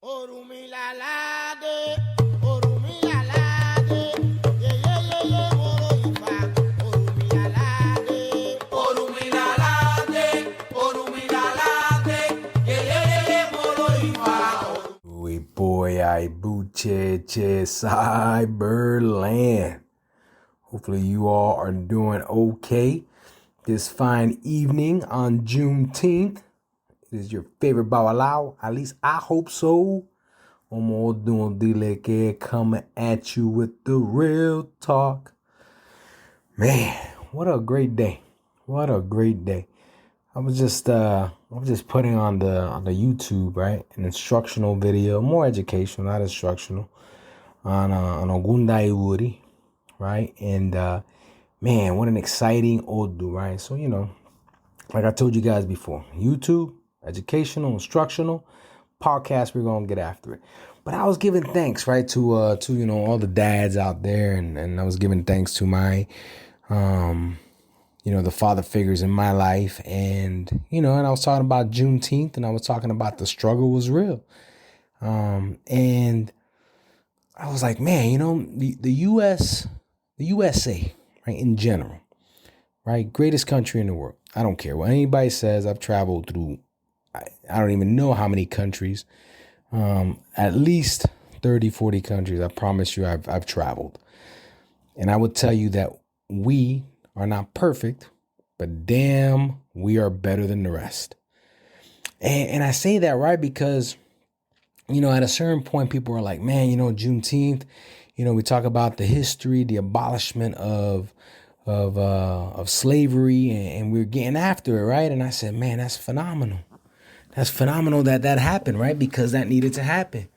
Orumilalade, Orumilalade, yeah, yeah, yeah, yeah, Moro Ifa, Orumilalade, Orumilalade, Orumilalade, yeah, yeah, yeah, yeah, Moro Ifa. We boy, I buche cyberland. Hopefully you all are doing okay this fine evening on Juneteenth. It is your favorite Bawalao. At least I hope so. Omo doing Dileke coming at you with the real talk. Man, what a great day. What a great day. I was just putting on the YouTube, right, an instructional video, more educational, not instructional, on Ogunda Iwuri, right? And man, what an exciting Odu, right? So, like I told you guys before, YouTube, educational, instructional, podcast, we're gonna get after it. But I was giving thanks, right, to all the dads out there, and I was giving thanks to my the father figures in my life. And I was talking about Juneteenth, and I was talking about the struggle was real. And I was like, man, the USA, right, in general, right, greatest country in the world. I don't care what anybody says. I've traveled through, I don't even know how many countries, at least 30, 40 countries. I promise you I've traveled. And I would tell you that we are not perfect, but damn, we are better than the rest. And I say that, right, because, at a certain point, people are like, man, Juneteenth, we talk about the history, the abolishment of slavery, and we're getting after it, right? And I said, man, that's phenomenal. That's phenomenal that happened, right? Because that needed to happen.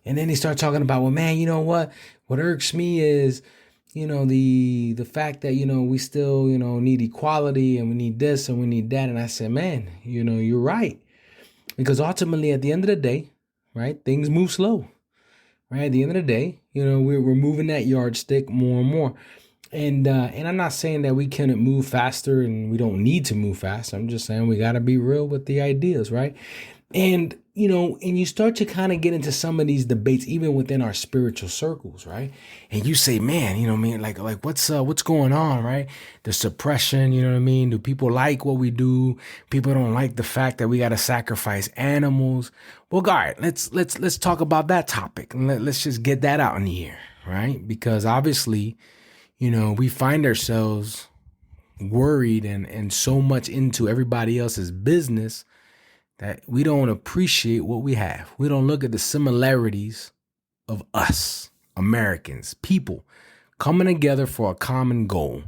And then they start talking about, well, man, you know what? What irks me is, the fact that, we still, need equality, and we need this and we need that. And I said, man, you're right. Because ultimately, at the end of the day, right, things move slow. Right? At the end of the day, we're moving that yardstick more and more. And I'm not saying that we couldn't move faster and we don't need to move fast. I'm just saying we got to be real with the ideas, right? And, and you start to kind of get into some of these debates, even within our spiritual circles, right? And you say, man, like what's going on, right? The suppression, you know what I mean? Do people like what we do? People don't like the fact that we got to sacrifice animals. Well, all right, let's talk about that topic. And let's just get that out in the air, right? Because obviously, we find ourselves worried and so much into everybody else's business that we don't appreciate what we have. We don't look at the similarities of us, Americans, people coming together for a common goal,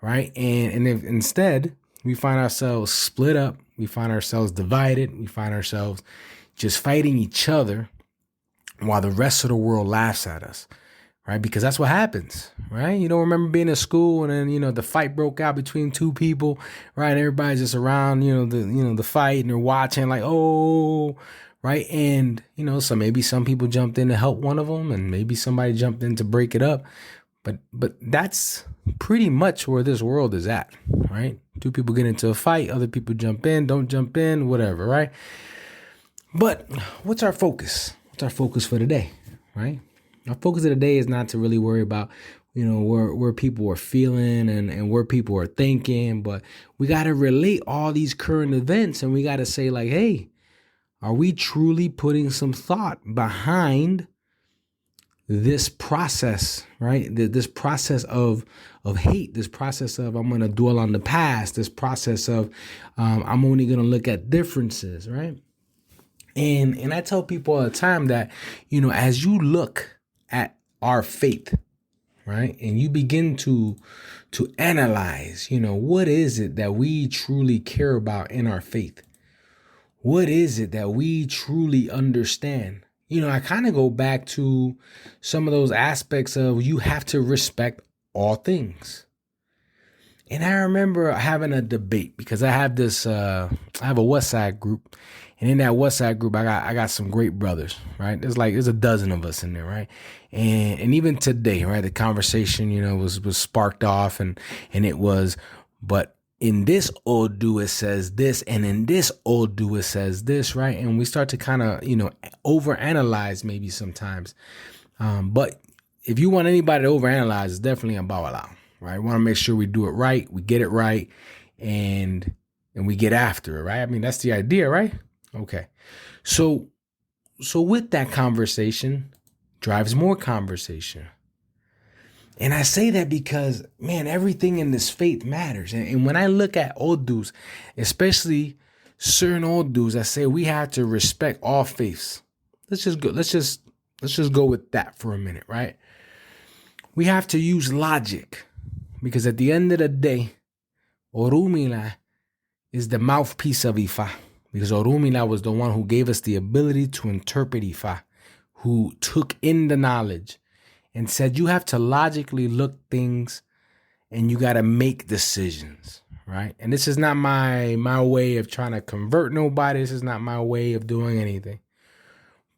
right? And if instead we find ourselves split up, we find ourselves divided, we find ourselves just fighting each other while the rest of the world laughs at us. Right, because that's what happens, right? You don't remember being in school and then the fight broke out between two people, right? And everybody's just around, the fight, and they're watching like, oh, right? And so maybe some people jumped in to help one of them, and maybe somebody jumped in to break it up, but that's pretty much where this world is at, right? Two people get into a fight, other people jump in, don't jump in, whatever, right? But what's our focus? What's our focus for today, right? Our focus of the day is not to really worry about, where people are feeling and where people are thinking, but we got to relate all these current events, and we got to say like, hey, are we truly putting some thought behind this process, right? This process of hate, this process of I'm going to dwell on the past, this process of I'm only going to look at differences, right? And I tell people all the time that, as you look at our faith, right, and you begin to analyze, what is it that we truly care about in our faith? What is it that we truly understand? I kind of go back to some of those aspects of you have to respect all things. And I remember having a debate because I have this, I have a West Side group. And in that West Side group, I got some great brothers, right? There's a dozen of us in there, right? And even today, right, the conversation, was sparked off and it was, but in this Urdu it says this, and in this Urdu it says this, right? And we start to kind of, overanalyze maybe sometimes. But if you want anybody to overanalyze, it's definitely a Bawala, right? We want to make sure we do it right, we get it right, and we get after it, right? I mean, that's the idea, right? Okay. So with that conversation drives more conversation. And I say that because, man, everything in this faith matters. And when I look at Urdus, especially certain Urdus, I say we have to respect all faiths. Let's just go with that for a minute, right? We have to use logic because at the end of the day, Orumila is the mouthpiece of Ifa, because Orumila was the one who gave us the ability to interpret Ifa, who took in the knowledge and said you have to logically look things and you got to make decisions, right? And this is not my way of trying to convert nobody. This is not my way of doing anything.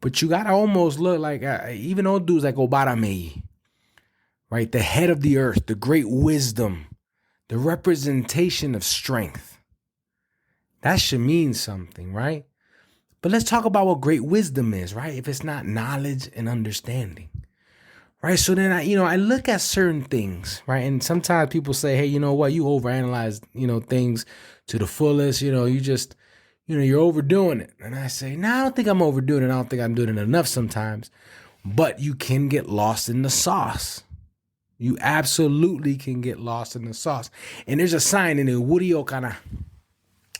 But you got to almost look like, even old dudes like Obaramei, right? The head of the earth, the great wisdom, the representation of strength. That should mean something, right? But let's talk about what great wisdom is, right? If it's not knowledge and understanding. Right. So then I look at certain things. Right. And sometimes people say, hey, you know what? You overanalyze, things to the fullest. You just, you're overdoing it. And I say, no, I don't think I'm overdoing it. I don't think I'm doing it enough sometimes. But you can get lost in the sauce. You absolutely can get lost in the sauce. And there's a sign in the Woody Okana.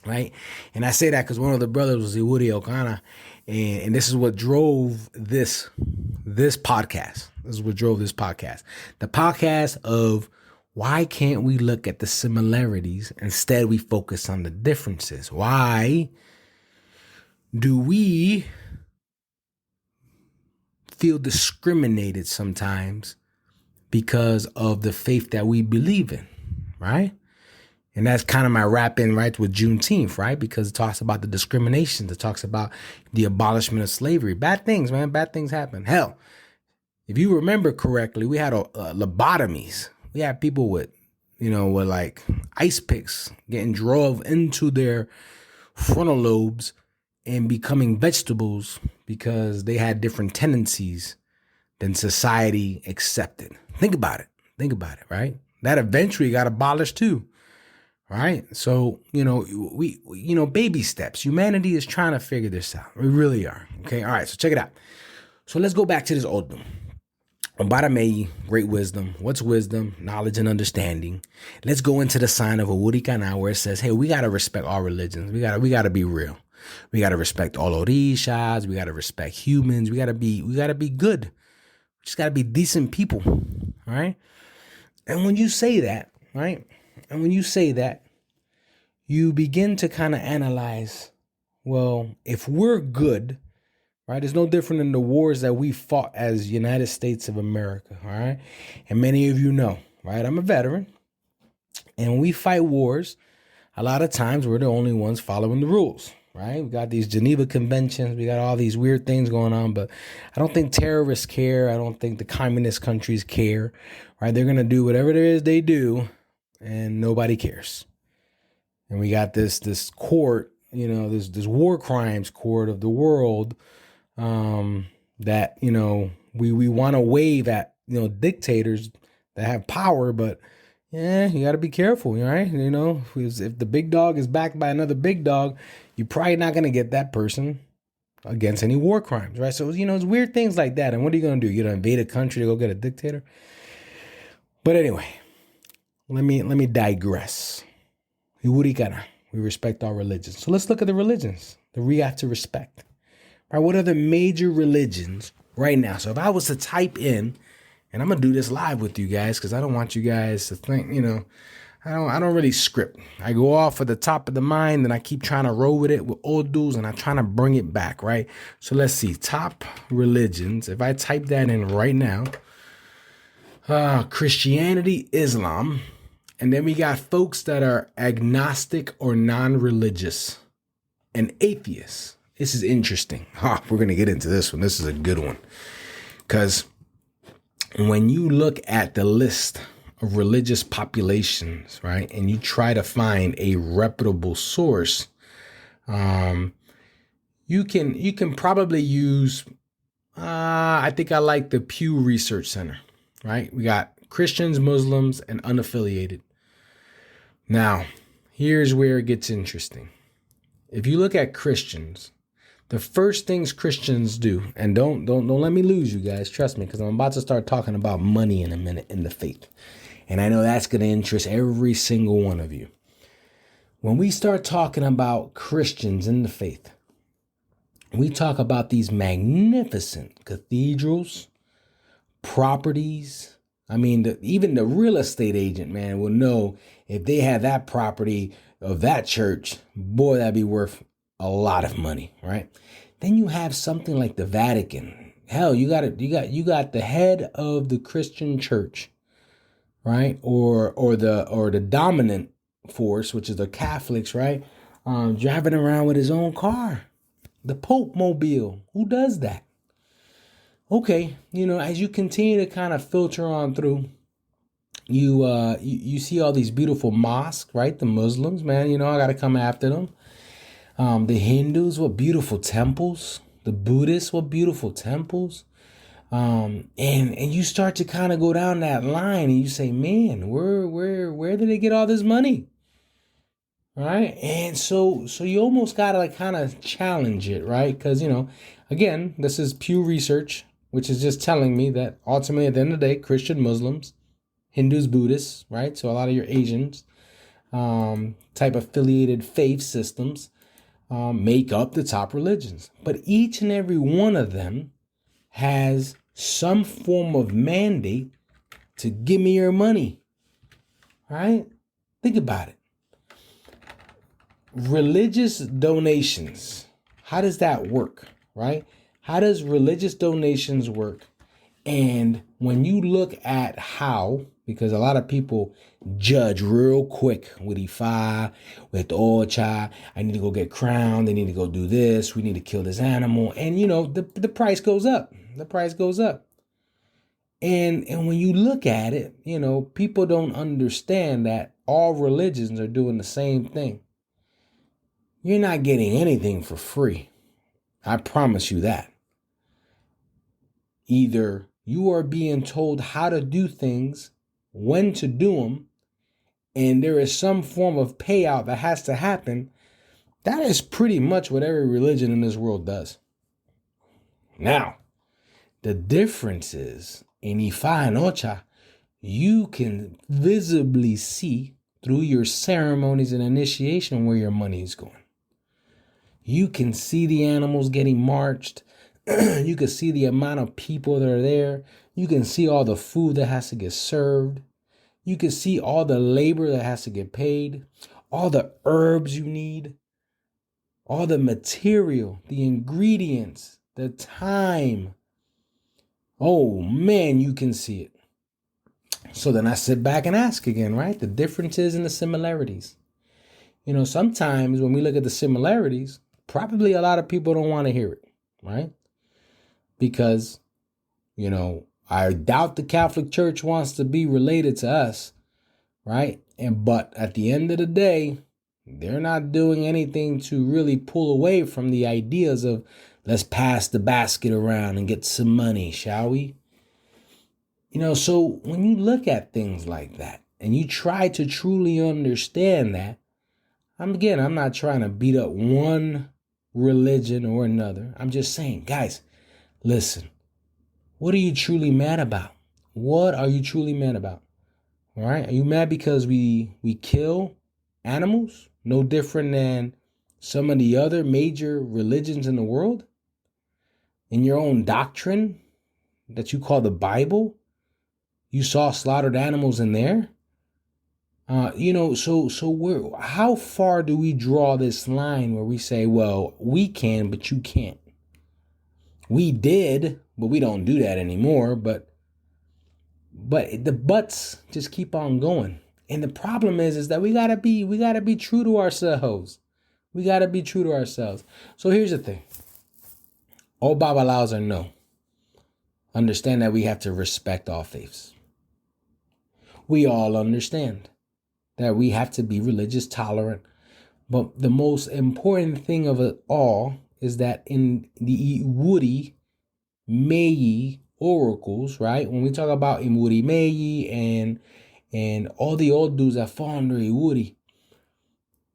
Right. And I say that because one of the brothers was the Woody Okana. And this is what drove this podcast. This is what drove this podcast. The podcast of why can't we look at the similarities? Instead, we focus on the differences. Why do we feel discriminated sometimes because of the faith that we believe in, right? And that's kind of my wrap in right with Juneteenth, right? Because it talks about the discrimination. It talks about the abolishment of slavery. Bad things, man. Bad things happen. Hell, if you remember correctly, we had lobotomies. We had people with like ice picks getting drove into their frontal lobes and becoming vegetables because they had different tendencies than society accepted. Think about it, right? That eventually got abolished too. Right. So, we baby steps. Humanity is trying to figure this out. We really are. OK. All right. So check it out. So let's go back to this Odum. Obaramei, great wisdom. What's wisdom? Knowledge and understanding. Let's go into the sign of Awurika now, where it says, hey, we got to respect all religions. We got to be real. We got to respect all Orishas. We got to respect humans. We got to be good. We just got to be decent people. All right. And when you say that, right? And when you say that, you begin to kind of analyze, well, if we're good, right, it's no different than the wars that we fought as United States of America, all right? And many of you know, right, I'm a veteran. And when we fight wars, a lot of times we're the only ones following the rules, right? We got these Geneva Conventions. We got all these weird things going on. But I don't think terrorists care. I don't think the communist countries care, right? They're going to do whatever it is they do. And nobody cares. And we got this court, this war crimes court of the world that, we want to wave at, dictators that have power. But, yeah, you got to be careful, right? If the big dog is backed by another big dog, you're probably not going to get that person against any war crimes, right? So, it's weird things like that. And what are you going to do? You're going to invade a country to go get a dictator? But anyway. Let me digress. We respect our religions. So let's look at the religions that we have to respect. Right? What are the major religions right now? So if I was to type in, and I'm gonna do this live with you guys because I don't want you guys to think, I don't really script. I go off at the top of the mind and I keep trying to roll with it with old dudes and I'm trying to bring it back, right? So let's see, top religions. If I type that in right now, Christianity, Islam. And then we got folks that are agnostic or non-religious and atheists. This is interesting. We're going to get into this one. This is a good one. Because when you look at the list of religious populations, right, and you try to find a reputable source, you can probably use. I think I like the Pew Research Center, right? We got Christians, Muslims, and unaffiliated. Now, here's where it gets interesting. If you look at Christians, the first things Christians do, and don't let me lose you guys, trust me, because I'm about to start talking about money in a minute in the faith. And I know that's going to interest every single one of you. When we start talking about Christians in the faith, we talk about these magnificent cathedrals, properties. I mean, even the real estate agent, man, will know if they have that property of that church, boy, that'd be worth a lot of money, right? Then you have something like the Vatican. Hell, you got the head of the Christian church, right? Or the dominant force, which is the Catholics, right? Driving around with his own car, the Pope mobile. Who does that? Okay, as you continue to kind of filter on through, you see all these beautiful mosques, right? The Muslims, man, I got to come after them. The Hindus, what beautiful temples. The Buddhists, what beautiful temples. And you start to kind of go down that line and you say, man, where did they get all this money? Right? And so you almost got to like kind of challenge it, right? Because, again, this is Pew Research, which is just telling me that ultimately at the end of the day, Christian, Muslims, Hindus, Buddhists, right? So a lot of your Asians, type affiliated faith systems, make up the top religions. But each and every one of them has some form of mandate to give me your money, right? Think about it. Religious donations. How does that work, right? How does religious donations work? And when you look at how, because a lot of people judge real quick with Ifa, with Ocha, I need to go get crowned, they need to go do this, we need to kill this animal. And the price goes up. The price goes up. And when you look at it, people don't understand that all religions are doing the same thing. You're not getting anything for free. I promise you that. Either you are being told how to do things, when to do them, and there is some form of payout that has to happen. That is pretty much what every religion in this world does. Now, the difference is in Ifa and Ocha, you can visibly see through your ceremonies and initiation where your money is going. You can see the animals getting marched. You can see the amount of people that are there. You can see all the food that has to get served. You can see all the labor that has to get paid, all the herbs you need, all the material, the ingredients, the time. Oh man, you can see it. So then I sit back and ask again, right? The differences and the similarities. Sometimes when we look at the similarities, probably a lot of people don't want to hear it, right? Because, I doubt the Catholic Church wants to be related to us, right? But at the end of the day, they're not doing anything to really pull away from the ideas of let's pass the basket around and get some money, shall we? So when you look at things like that and you try to truly understand that, I'm not trying to beat up one religion or another. I'm just saying, guys, listen, what are you truly mad about? What are you truly mad about? All right. Are you mad because we kill animals? No different than some of the other major religions in the world? In your own doctrine that you call the Bible, you saw slaughtered animals in there? So how far do we draw this line where we say, well, we can, but you can't? We did, but we don't do that anymore. But the buts just keep on going. And the problem is that we gotta be true to ourselves. We gotta be true to ourselves. So here's the thing. All Babalaos are no. Understand that we have to respect all faiths. We all understand that we have to be religious tolerant. But the most important thing of it all is that in the Iwuri Meyi oracles, right? When we talk about Imuri Meyi and all the old dudes that fall under Iwuri,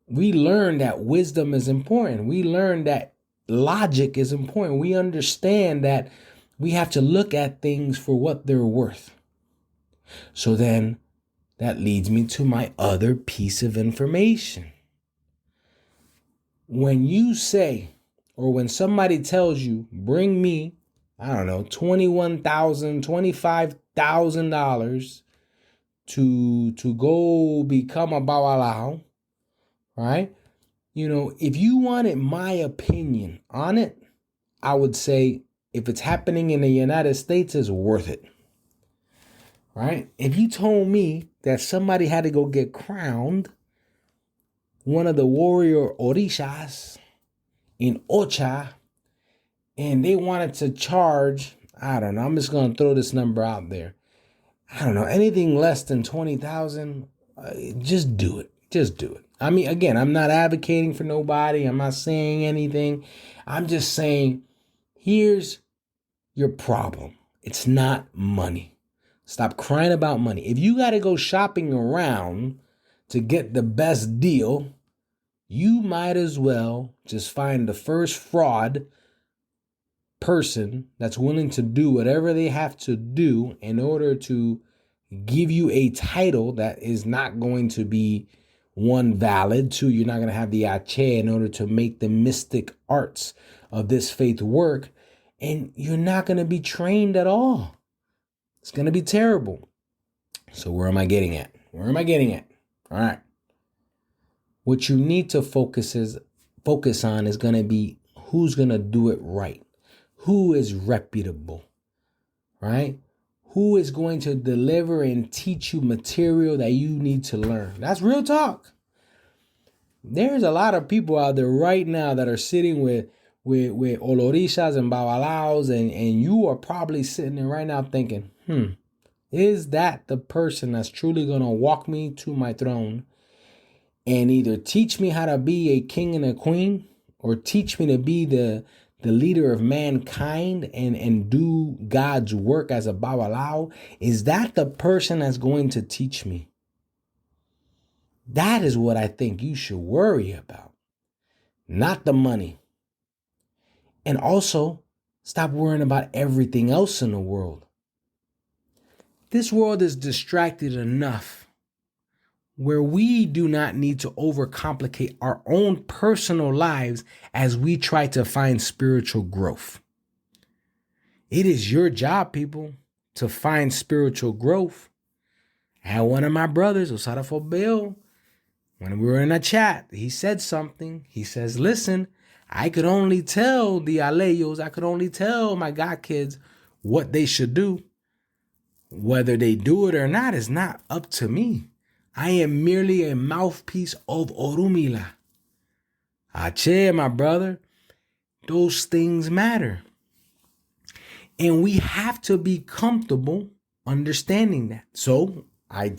we learn that wisdom is important. We learn that logic is important. We understand that we have to look at things for what they're worth. So then that leads me to my other piece of information. When you say, or when somebody tells you, bring me, I don't know, $21,000, $25,000 to go become a Bawalao, right? You know, if you wanted my opinion on it, I would say if it's happening in the United States, it's worth it, right? If you told me that somebody had to go get crowned one of the warrior orishas in Ocha, and they wanted to charge, I don't know, I'm just going to throw this number out there. I don't know, anything less than 20,000, just do it. Just do it. I mean, again, I'm not advocating for nobody. I'm not saying anything. I'm just saying, here's your problem. It's not money. Stop crying about money. If you got to go shopping around to get the best deal, you might as well just find the first fraud person that's willing to do whatever they have to do in order to give you a title that is not going to be, one, valid. Two, you're not going to have the ache in order to make the mystic arts of this faith work. And you're not going to be trained at all. It's going to be terrible. So where am I getting at? Where am I getting at? All right. What you need to focus on is going to be who's going to do it right. Who is reputable, right? Who is going to deliver and teach you material that you need to learn? That's real talk. There's a lot of people out there right now that are sitting with olorishas and babalaos, and you are probably sitting there right now thinking, is that the person that's truly going to walk me to my throne and either teach me how to be a king and a queen, or teach me to be the leader of mankind and do God's work as a Babalao? Is that the person that's going to teach me? That is what I think you should worry about, not the money. And also, stop worrying about everything else in the world. This world is distracted enough where we do not need to overcomplicate our own personal lives as we try to find spiritual growth. It is your job, people, to find spiritual growth. I had one of my brothers, Osarafo Bill, when we were in a chat, he said something. He says, listen, I could only tell the Aleyos, I could only tell my God kids what they should do. Whether they do it or not is not up to me. I am merely a mouthpiece of Orumila. Ache, my brother, those things matter. And we have to be comfortable understanding that. So, I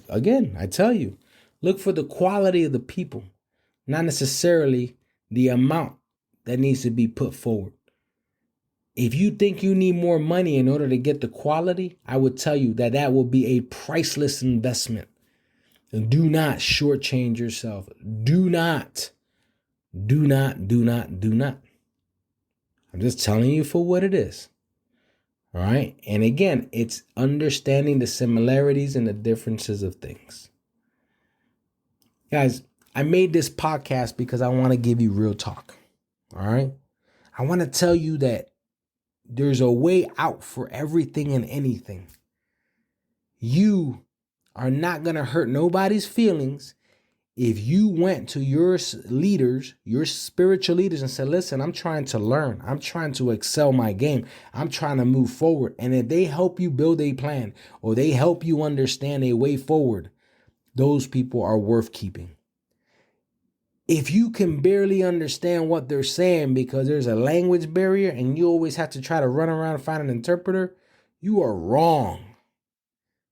tell you, look for the quality of the people, not necessarily the amount that needs to be put forward. If you think you need more money in order to get the quality, I would tell you that that will be a priceless investment. Do not shortchange yourself. Do not. I'm just telling you for what it is. All right. And again, it's understanding the similarities and the differences of things. Guys, I made this podcast because I want to give you real talk. All right. I want to tell you that there's a way out for everything and anything. You are not going to hurt nobody's feelings if you went to your leaders, your spiritual leaders, and said, listen, I'm trying to learn. I'm trying to excel my game. I'm trying to move forward. And if they help you build a plan or they help you understand a way forward, those people are worth keeping. If you can barely understand what they're saying because there's a language barrier and you always have to try to run around and find an interpreter, you are wrong.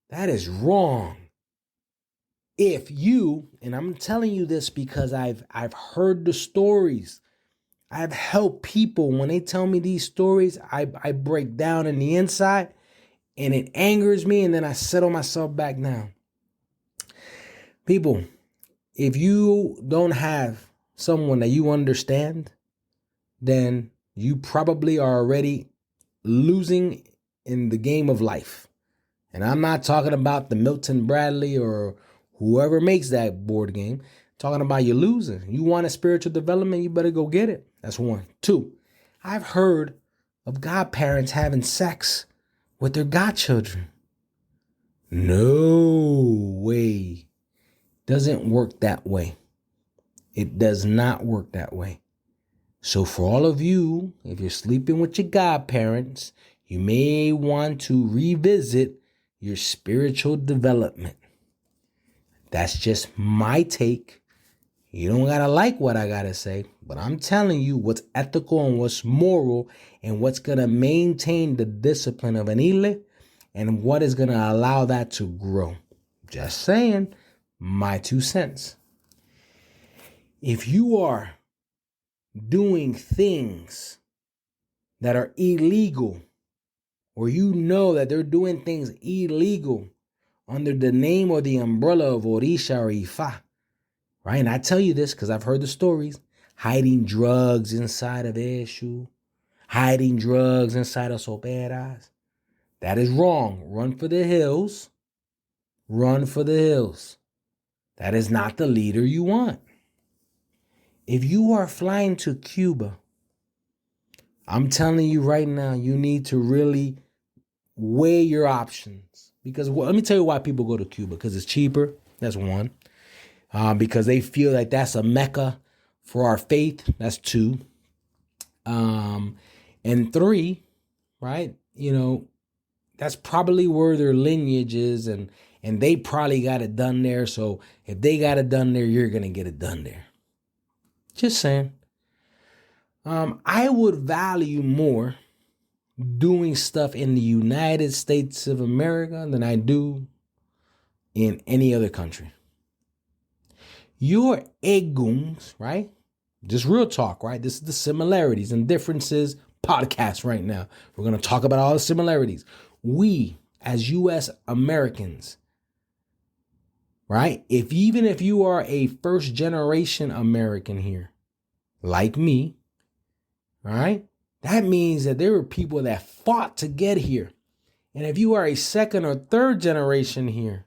That is wrong. If you, and I'm telling you this because I've heard the stories. I've helped people when they tell me these stories, I break down in the inside and it angers me, and then I settle myself back down. People, if you don't have someone that you understand, then you probably are already losing in the game of life. And I'm not talking about the Milton Bradley or whoever makes that board game. I'm talking about you losing. You want a spiritual development, you better go get it. That's one. Two, I've heard of godparents having sex with their godchildren. No way. Doesn't work that way. It does not work that way. So for all of you, if you're sleeping with your godparents, you may want to revisit your spiritual development. That's just my take. You don't gotta like what I gotta say, but I'm telling you what's ethical and what's moral and what's gonna maintain the discipline of an ile and what is gonna allow that to grow. Just saying, my 2 cents. If you are doing things that are illegal, or you know that they're doing things illegal under the name or the umbrella of Orisha or Ifa, right? And I tell you this because I've heard the stories. Hiding drugs inside of Eshu, hiding drugs inside of Soperas. That is wrong. Run for the hills. Run for the hills. That is not the leader you want. If you are flying to Cuba, I'm telling you right now, you need to really weigh your options. Because let me tell you why people go to Cuba. Because it's cheaper. That's one. Because they feel like that's a mecca for our faith. That's two. And three, right? You know, that's probably where their lineage is. And they probably got it done there. So if they got it done there, you're going to get it done there. Just saying. I would value more doing stuff in the United States of America than I do in any other country. Your egungs, right? Just real talk, right? This is the similarities and differences podcast right now. We're going to talk about all the similarities. We, as U.S. Americans, right? Even if you are a first generation American here, like me, all right? That means that there were people that fought to get here. And if you are a second or third generation here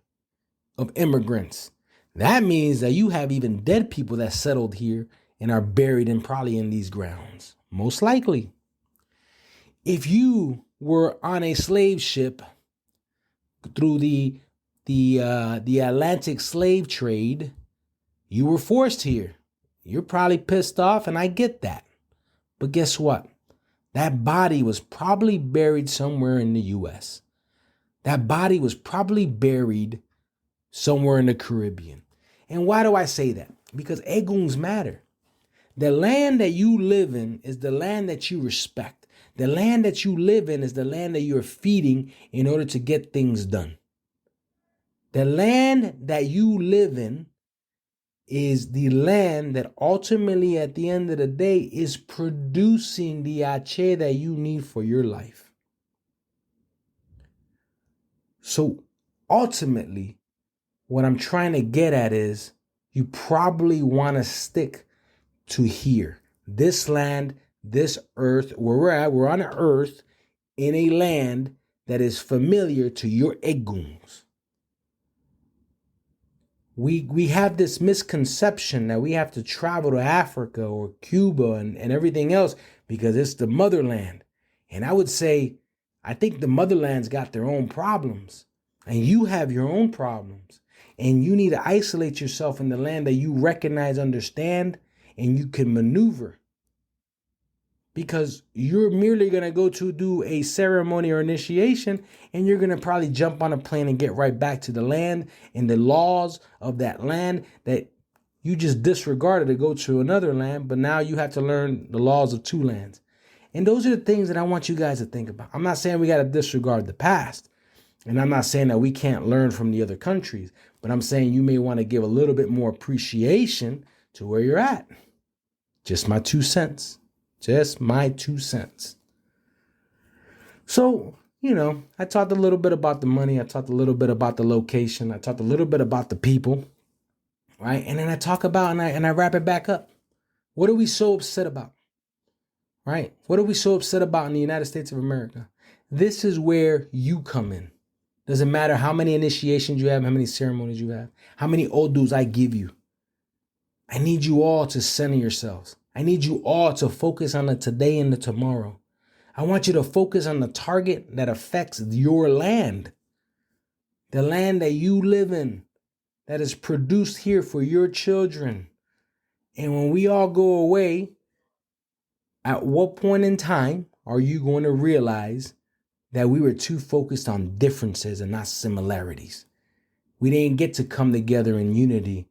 of immigrants, that means that you have even dead people that settled here and are buried in probably in these grounds. Most likely. If you were on a slave ship through the Atlantic slave trade, you were forced here. You're probably pissed off, and I get that. But guess what? That body was probably buried somewhere in the U.S. That body was probably buried somewhere in the Caribbean. And why do I say that? Because egungs matter. The land that you live in is the land that you respect. The land that you live in is the land that you're feeding in order to get things done. The land that you live in is the land that ultimately at the end of the day is producing the ache that you need for your life. So ultimately, what I'm trying to get at is you probably want to stick to here. This land, this earth, where we're at, we're on an earth in a land that is familiar to your egungs. We have this misconception that we have to travel to Africa or Cuba and everything else because it's the motherland. And I would say, I think the motherland's got their own problems and you have your own problems. And you need to isolate yourself in the land that you recognize, understand, and you can maneuver. Because you're merely going to go to do a ceremony or initiation and you're going to probably jump on a plane and get right back to the land and the laws of that land that you just disregarded to go to another land. But now you have to learn the laws of two lands. And those are the things that I want you guys to think about. I'm not saying we got to disregard the past. And I'm not saying that we can't learn from the other countries. But I'm saying you may want to give a little bit more appreciation to where you're at. Just my 2 cents. Just my 2 cents. So, I talked a little bit about the money. I talked a little bit about the location. I talked a little bit about the people, right? And then I talk about, and I wrap it back up. What are we so upset about, right? What are we so upset about in the United States of America? This is where you come in. Doesn't matter how many initiations you have, how many ceremonies you have, how many odus I give you. I need you all to center yourselves. I need you all to focus on the today and the tomorrow. I want you to focus on the target that affects your land, the land that you live in, that is produced here for your children. And when we all go away, at what point in time are you going to realize that we were too focused on differences and not similarities? We didn't get to come together in unity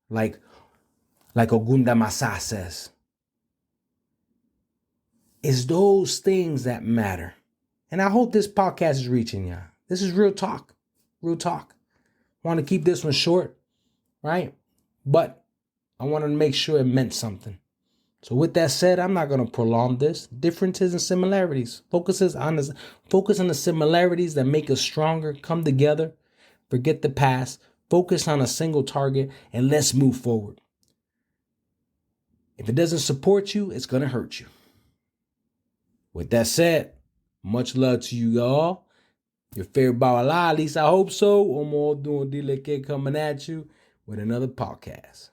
like Ogunda Masa says. It's those things that matter. And I hope this podcast is reaching y'all. This is real talk. Real talk. I want to keep this one short, right? But I wanted to make sure it meant something. So with that said, I'm not going to prolong this. Differences and similarities. Focus on the similarities that make us stronger. Come together. Forget the past. Focus on a single target and let's move forward. If it doesn't support you, it's going to hurt you. With that said, much love to you all. Your favorite Bawala, at least I hope so. Omo doing Dileke coming at you with another podcast.